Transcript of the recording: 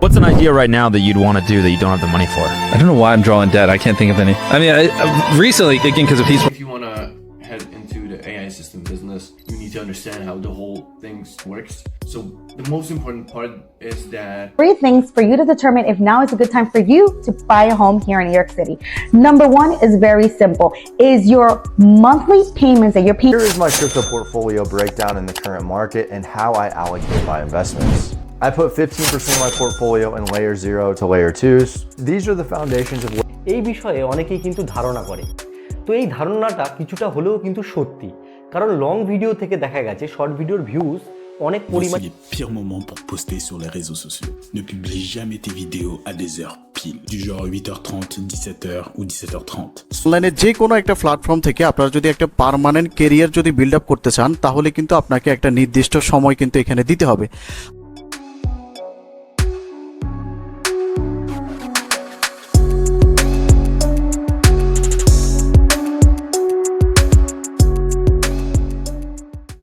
What's an idea right now that you'd want to do that you don't have the money for? I don't know why I'm drawing dead. I can't think of any. I mean, I recently, again, because of peaceful. If you want to head into the AI system business, you need to understand how the whole thing works. So the most important part is that 3 things for you to determine if now is a good time for you to buy a home here in New York City. Number 1 is very simple. Is your monthly payments that you're paying. Here is my crypto portfolio breakdown in the current market and how I allocate my investments. I put 15% of my portfolio in layer 0 to layer 2s. These are the foundations of এই বিষয়ে অনেকেই কিন্তু ধারণা করে। তো এই ধারণাটা কিছুটা হলেও কিন্তু সত্যি, কারণ লং ভিডিও থেকে দেখা গেছে শর্ট ভিডিওর ভিউজ অনেক পরিমাণ। Voici les pires moments pour poster sur les réseaux sociaux. Ne publie jamais tes vidéos à des heures pile, du genre 8h30, 17h ou 17h30. অনলাইনে যে কোনো একটা প্ল্যাটফর্ম থেকে আপনারা যদি একটা পার্মানেন্ট ক্যারিয়ার যদি বিল্ড আপ করতে চান, তাহলে কিন্তু আপনাকে একটা নির্দিষ্ট সময় কিন্তু এখানে দিতে হবে।